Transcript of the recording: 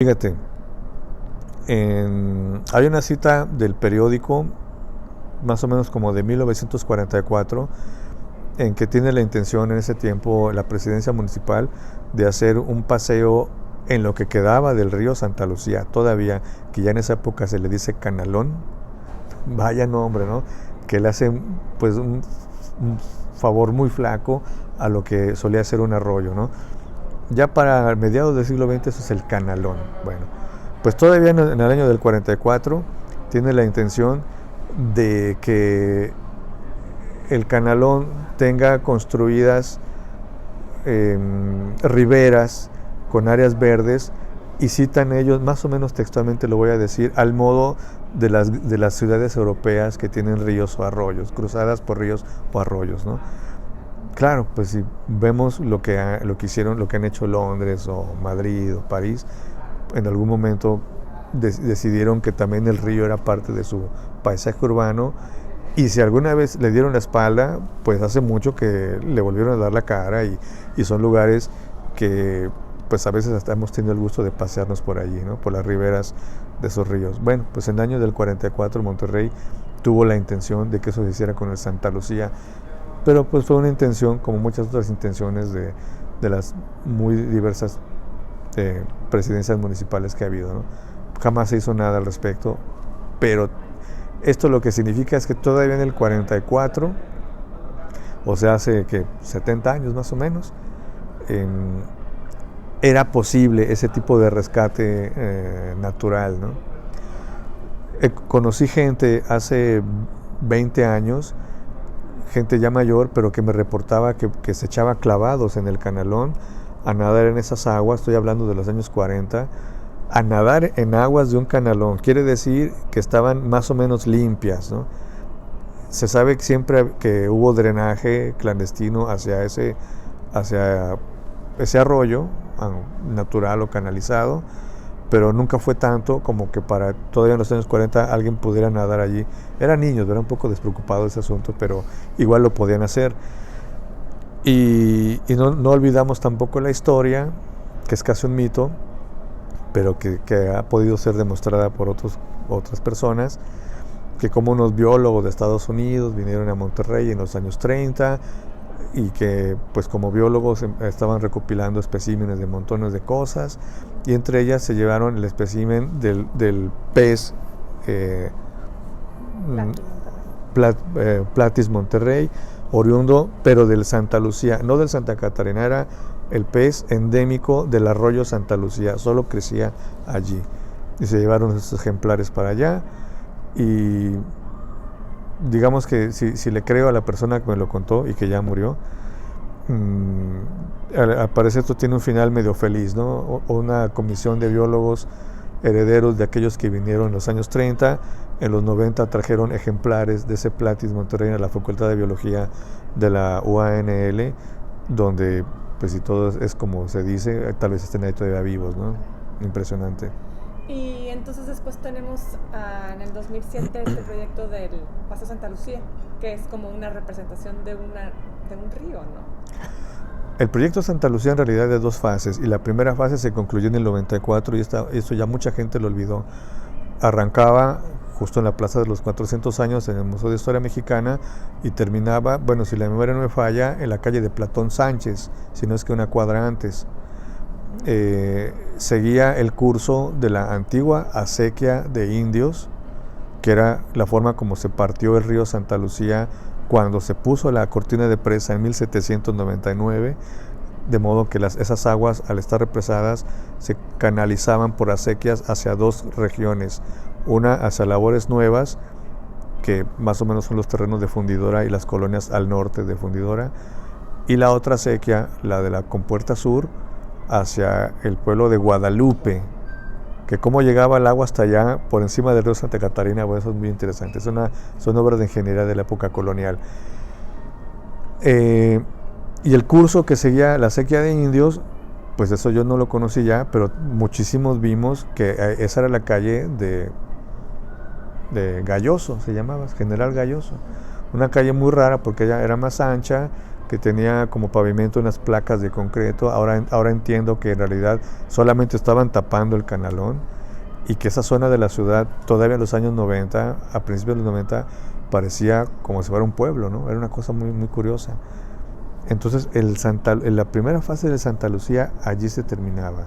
Fíjate, hay una cita del periódico, más o menos como de 1944, en que tiene la intención en ese tiempo la presidencia municipal de hacer un paseo en lo que quedaba del río Santa Lucía, todavía, que ya en esa época se le dice canalón, vaya nombre, ¿no? Que le hace pues un favor muy flaco a lo que solía ser un arroyo, ¿no? Ya para mediados del siglo XX eso es el canalón. Bueno, pues todavía en el año del 44 tiene la intención de que el canalón tenga construidas riberas con áreas verdes, y citan ellos, más o menos textualmente lo voy a decir, al modo de las ciudades europeas que tienen ríos o arroyos, cruzadas por ríos o arroyos, ¿no? Claro, pues si vemos lo que hicieron, lo que han hecho Londres o Madrid o París, en algún momento decidieron que también el río era parte de su paisaje urbano, y si alguna vez le dieron la espalda, pues hace mucho que le volvieron a dar la cara, y son lugares que pues a veces hasta hemos tenido el gusto de pasearnos por allí, ¿no? Por las riberas de esos ríos. Bueno, pues en el año del 44 Monterrey tuvo la intención de que eso se hiciera con el Santa Lucía, pero pues fue una intención, como muchas otras intenciones de las muy diversas presidencias municipales que ha habido, ¿no? Jamás se hizo nada al respecto, pero esto lo que significa es que todavía en el 44, o sea, hace que 70 años más o menos, era posible ese tipo de rescate natural, ¿no? Conocí gente hace 20 años, gente ya mayor, pero que me reportaba que se echaba clavados en el canalón a nadar en esas aguas. Estoy hablando de los años 40, a nadar en aguas de un canalón. Quiere decir que estaban más o menos limpias, ¿no? Se sabe que siempre que hubo drenaje clandestino hacia ese arroyo natural o canalizado, pero nunca fue tanto como que para todavía en los años 40 alguien pudiera nadar allí. Eran niños, era un poco despreocupado ese asunto, pero igual lo podían hacer. Y no olvidamos tampoco la historia, que es casi un mito, pero que ha podido ser demostrada por otras personas, que como unos biólogos de Estados Unidos vinieron a Monterrey en los años 30, y que pues como biólogos estaban recopilando especímenes de montones de cosas, y entre ellas se llevaron el espécimen del pez Platis Monterrey, oriundo pero del Santa Lucía, no del Santa Catarina, era el pez endémico del arroyo Santa Lucía, solo crecía allí, y se llevaron esos ejemplares para allá. Y digamos que si le creo a la persona que me lo contó y que ya murió, al parecer esto tiene un final medio feliz, ¿no? Una comisión de biólogos herederos de aquellos que vinieron en los años 30, en los 90 trajeron ejemplares de ese Platis Monterrey a la Facultad de Biología de la UANL, donde pues si todo es como se dice, tal vez estén ahí todavía vivos, ¿no? Impresionante. Y entonces después tenemos en el 2007 este proyecto del Paseo Santa Lucía, que es como una representación de un río, ¿no? El proyecto Santa Lucía en realidad es de dos fases, y la primera fase se concluyó en el 94, y esto ya mucha gente lo olvidó. Arrancaba justo en la Plaza de los 400 años en el Museo de Historia Mexicana, y terminaba, bueno, si la memoria no me falla, en la calle de Platón Sánchez, si no es que una cuadra antes. Seguía el curso de la antigua acequia de indios, que era la forma como se partió el río Santa Lucía cuando se puso la cortina de presa en 1799, de modo que esas aguas, al estar represadas, se canalizaban por acequias hacia dos regiones, una hacia Labores Nuevas, que más o menos son los terrenos de Fundidora y las colonias al norte de Fundidora, y la otra acequia, la de la Compuerta Sur, hacia el pueblo de Guadalupe, que cómo llegaba el agua hasta allá por encima del río Santa Catarina. Bueno, eso es muy interesante, son obras de ingeniería de la época colonial. Y el curso que seguía la acequia de indios, pues eso yo no lo conocí ya, pero muchísimos vimos que esa era la calle de Galloso, se llamaba, General Galloso, una calle muy rara porque ella era más ancha, que tenía como pavimento unas placas de concreto. Ahora entiendo que en realidad solamente estaban tapando el canalón y que esa zona de la ciudad, todavía en los años 90, a principios de los 90, parecía como si fuera un pueblo, ¿no? Era una cosa muy, muy curiosa. Entonces la primera fase de Santa Lucía allí se terminaba.